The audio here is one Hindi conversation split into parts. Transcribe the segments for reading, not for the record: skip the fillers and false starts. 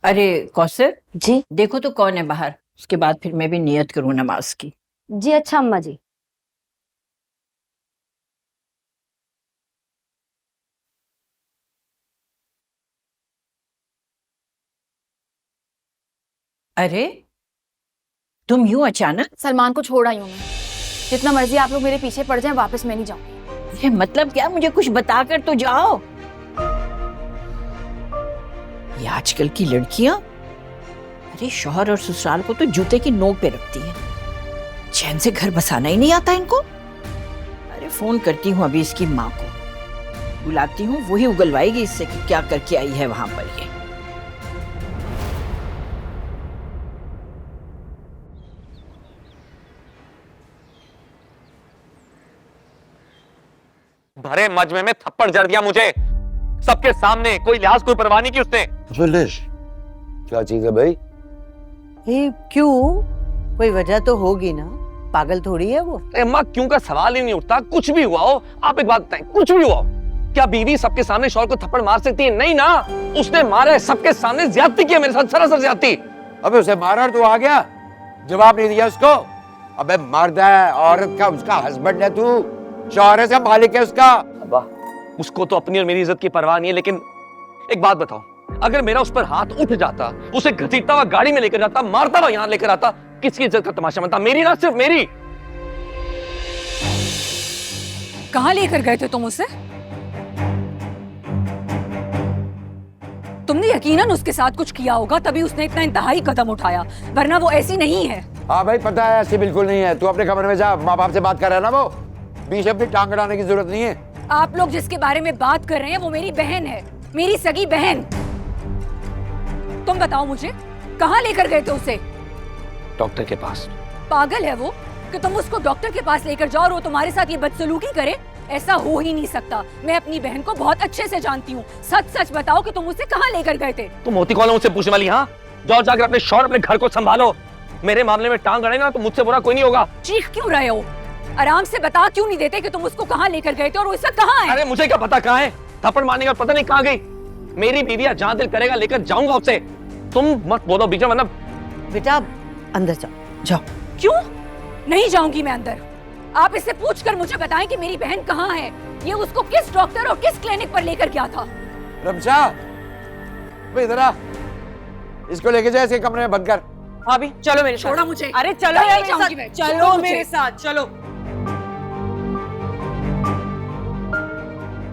अरे कौसर, जी देखो तो कौन है बाहर। उसके बाद फिर मैं भी नियत करूँ नमाज की। जी अच्छा अम्मा जी। अरे तुम यूं अचानक? सलमान को छोड़ आई हूँ मैं। जितना मर्जी आप लोग मेरे पीछे पड़ जाएं, वापस मैं नहीं जाऊंगी। ये मतलब क्या? मुझे कुछ बताकर तो जाओ। ये आजकल की लड़कियां, अरे शौहर और ससुराल को तो जूते की नोक पे रखती है। चैन से घर बसाना ही नहीं आता इनको। अरे फोन करती हूँ अभी इसकी माँ को, बुलाती हूँ, वही उगलवाएगी इससे कि क्या करके आई है वहां पर ये। भरे मजमे में थप्पड़ जड़ दिया मुझे सबके सामने। कोई लिहाज कोई परवाह नहीं की उसने। क्या चीज है भाई? ये क्यों? कोई वजह तो होगी ना, पागल थोड़ी है वो। अम्मा क्यों का सवाल ही नहीं उठता। कुछ भी हुआ हो, आप एक बात बताएं, कुछ भी हुआ हो, क्या बीवी सबके सामने शौहर को थप्पड़ मार सकती है? नहीं ना, उसने मारा है सबके सामने, ज्यादती की है मेरे साथ, सरासर ज्यादती। अबे उसे मारा तो आ गया, जवाब नहीं दिया उसको। अबे मर्द है, औरत का उसका हस्बैंड है, तू शौहर का मालिक है उसका। अब्बा उसको तो अपनी और मेरी इज्जत की परवाह नहीं है, लेकिन एक बात बताओ, अगर मेरा उस पर हाथ उठ जाता, उसे घसीटता हुआ गाड़ी में लेकर जाता, मारता हुआ यहां लेकर आता, किसकी इज्जत का तमाशा बनता? मेरी ना, सिर्फ मेरी। कहाँ लेकर गए थे तुम उसे? तुमने यकीनन उसके साथ कुछ किया होगा, तभी उसने इतना इंतहाई कदम उठाया, वरना वो ऐसी नहीं है। हाँ भाई पता है, ऐसी बिल्कुल नहीं है। तू अपने कमरे में जा, माँ बाप से बात कर रहा है ना, वो बीच अपनी टांग अड़ाने की जरूरत नहीं है। आप लोग जिसके बारे में बात कर रहे हैं वो मेरी बहन है, मेरी सगी बहन। तुम बताओ मुझे, कहाँ लेकर गए थे उसे? डॉक्टर के पास। पागल है वो कि तुम उसको डॉक्टर के पास लेकर जाओ और वो तुम्हारे साथ ये बदसलूकी करे? ऐसा हो ही नहीं सकता। मैं अपनी बहन को बहुत अच्छे से जानती हूँ। सच सच बताओ कि तुम उसे कहाँ लेकर गए थे? तुम होती कौन है मुझसे पूछने वाली? हाँ, जाओ जाकर अपने शौहर, अपने घर को संभालो। मेरे मामले में टांग अड़ेगा तो मुझसे बुरा कोई नहीं होगा। चीख क्यों रहे हो? आराम से बता क्यों नहीं देते कि तुम उसको कहाँ लेकर गए थे और वो इस वक्त कहाँ है? अरे मुझे क्या पता कहाँ है, थप्पड़ मारने का पता नहीं कहाँ गई। मेरी बीवी जहाँ दिल करेगा लेकर जाऊंगा उसे। तुम मत बोलो बीच में, वरना। बेटा अंदर जाओ, जाओ। क्यों नहीं जाऊंगी मैं अंदर? आप इससे पूछकर मुझे बताएं कि मेरी बहन कहाँ है। ये उसको किस डॉक्टर और किस क्लिनिक पर लेकर गया था? रमशा, इधर आ, इसको लेके जा, इसके कमरे में बंद कर। भाभी चलो मेरे साथ। छोड़ा मुझे। अरे चलो नहीं यार मेरे जाऊंगी साथ, मैं। चलो छोड़ो मेरे मुझे। साथ चलो।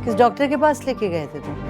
किस डॉक्टर के पास लेके गए थे तुम?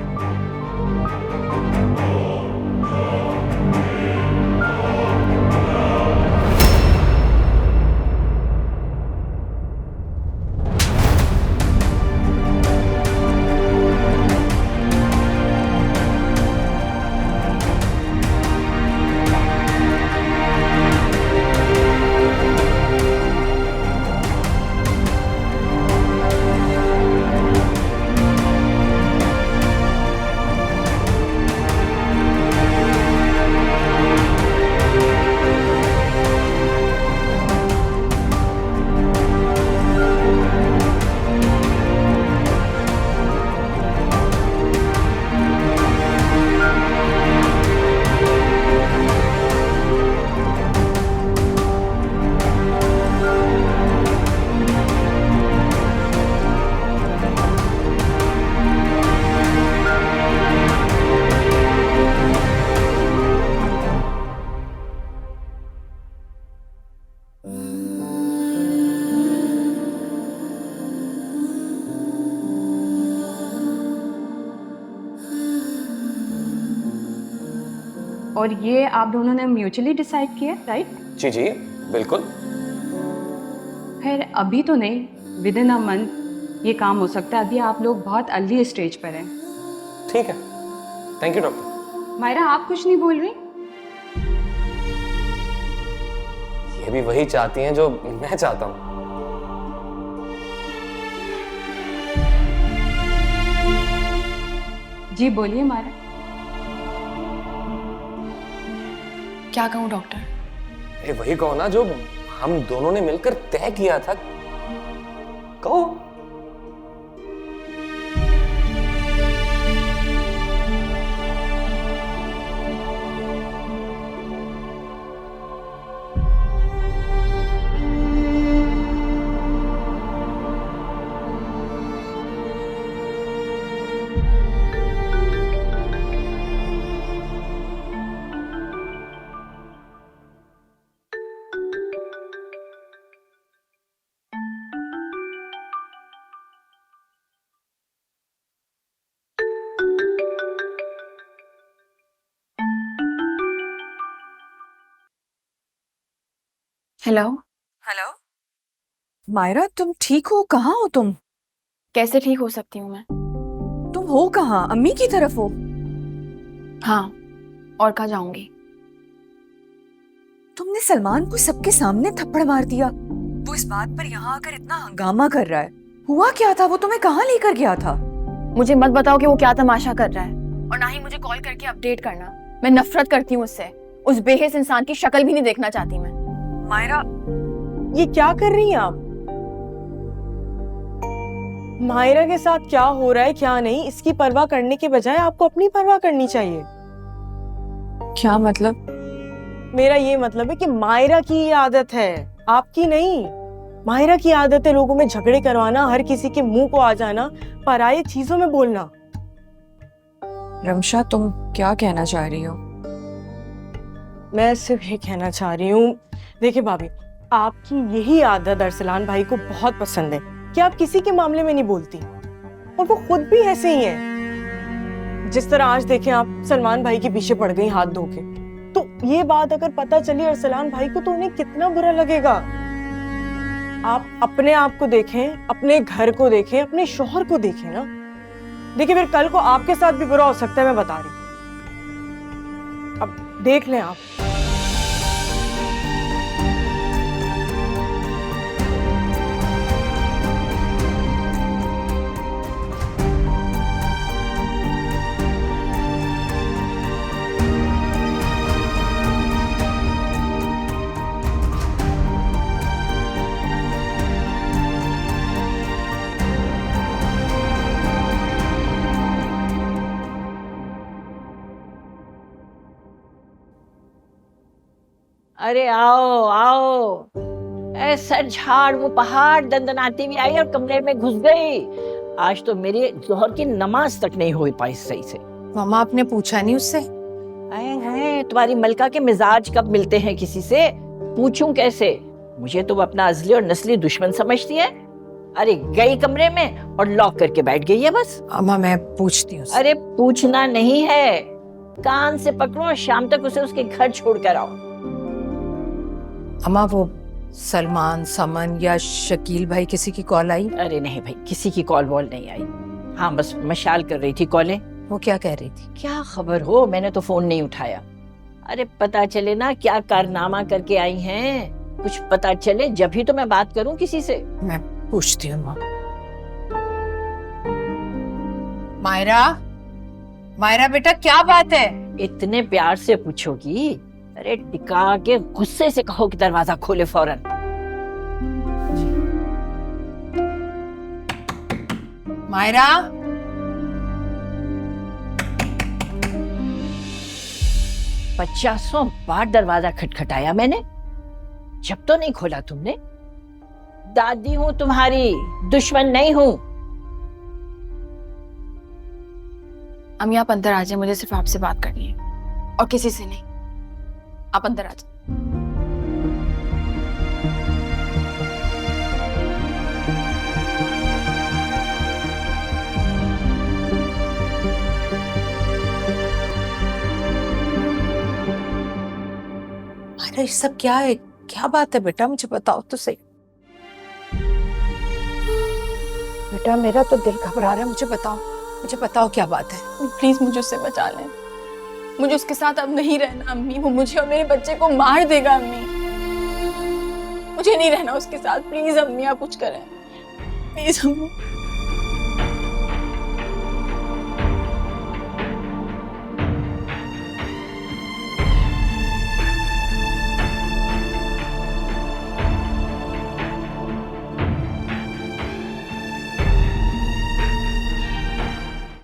और ये आप दोनों ने म्यूचुअली डिसाइड किया, राइट? जी जी बिल्कुल। खैर अभी तो नहीं, विद इन अ मंथ ये काम हो सकता है। अभी आप लोग बहुत अर्ली स्टेज पर हैं। ठीक है, थैंक यू डॉक्टर। मायरा आप कुछ नहीं बोल रही? ये भी वही चाहती हैं जो मैं चाहता हूँ। जी बोलिए मायरा। क्या कहूँ डॉक्टर? अरे वही कहो ना जो हम दोनों ने मिलकर तय किया था, कहो। हेलो। हेलो मायरा, तुम ठीक हो? कहाँ हो तुम? कैसे ठीक हो सकती हूँ मैं? तुम हो कहाँ? अम्मी की तरफ हो? हाँ, और कहाँ जाऊंगी? तुमने सलमान को सबके सामने थप्पड़ मार दिया। वो इस बात पर यहाँ आकर इतना हंगामा कर रहा है। हुआ क्या था? वो तुम्हें कहाँ लेकर गया था? मुझे मत बताओ कि वो क्या तमाशा कर रहा है, और ना ही मुझे कॉल करके अपडेट करना। मैं नफरत करती हूँ उससे। उस बेहिस इंसान की शक्ल भी नहीं देखना चाहती मैं। मायरा, ये क्या कर रही हैं आप? मायरा के साथ क्या हो रहा है क्या नहीं, इसकी परवाह करने के बजाय आपको अपनी परवाह करनी चाहिए। क्या मतलब? मेरा ये मतलब है कि मायरा की ये आदत है, आपकी नहीं। मायरा की आदत है लोगों में झगड़े करवाना, हर किसी के मुंह को आ जाना, पराई चीजों में बोलना। रमशा, तुम क्या कहना चाह रही हो? मैं सिर्फ ये कहना चाह रही हूँ, देखिए भाभी, आपकी यही आदत अरसलान भाई को बहुत पसंद है कि आप किसी के मामले में नहीं बोलती, और वो खुद भी ऐसे ही है। जिस तरह आज देखें आप सलमान भाई के पीछे पड़ गई हाथ धो के, तो ये बात अगर पता चली अरसलान भाई को तो उन्हें कितना बुरा लगेगा। आप अपने आप को देखें, अपने घर को देखें, अपने शौहर को देखें ना। देखिए फिर कल को आपके साथ भी बुरा हो सकता है, मैं बता रही हूँ। अब देख लें आप। अरे आओ आओ। ऐसा झाड़ वो पहाड़ दंदनाती भी आई और कमरे में घुस गई। आज तो मेरी जोहर की नमाज तक नहीं हो पाई सही से। मामा, आपने पूछा नहीं उससे? आए हैं, तुम्हारी मलका के मिजाज कब मिलते हैं किसी से? पूछूं कैसे? मुझे तो वो अपना अजली और नस्ली दुश्मन समझती है। अरे गई कमरे में और लॉक करके बैठ गई है बस। अम्मा, मैं पूछती हूँ। अरे पूछना नहीं है, कान से पकड़ो और शाम तक उसे उसके घर छोड़ कर आओ। अम्मा, वो सलमान, समन या शकील भाई किसी की कॉल आई? अरे नहीं भाई, किसी की कॉल वॉल नहीं आई। हाँ, बस मशाल कर रही थी कॉलें। वो क्या कह रही थी? क्या खबर हो, मैंने तो फोन नहीं उठाया। अरे पता चले ना क्या कारनामा करके आई हैं, कुछ पता चले जब ही तो मैं बात करूं किसी से। मैं पूछती हूँ माँ। मायरा, मायरा बेटा, क्या बात है? इतने प्यार से पूछोगी? अरे टिका के गुस्से से कहो कि दरवाजा खोले फौरन। मायरा, 50 बार दरवाजा खटखटाया मैंने, जब तो नहीं खोला तुमने। दादी हूँ तुम्हारी, दुश्मन नहीं हूँ। अम्मी, आप अंदर आ जाए, मुझे सिर्फ आपसे बात करनी है और किसी से नहीं। आप अंदर आ जाए। मायरा, ये सब क्या है? क्या बात है बेटा, मुझे बताओ तो सही। बेटा, मेरा तो दिल घबरा रहा है, मुझे बताओ क्या बात है। प्लीज मुझे उससे बचा लें। मुझे उसके साथ अब नहीं रहना अम्मी। वो मुझे और मेरे बच्चे को मार देगा अम्मी। मुझे नहीं रहना उसके साथ। प्लीज अम्मी, आप कुछ करें प्लीज अम्मी।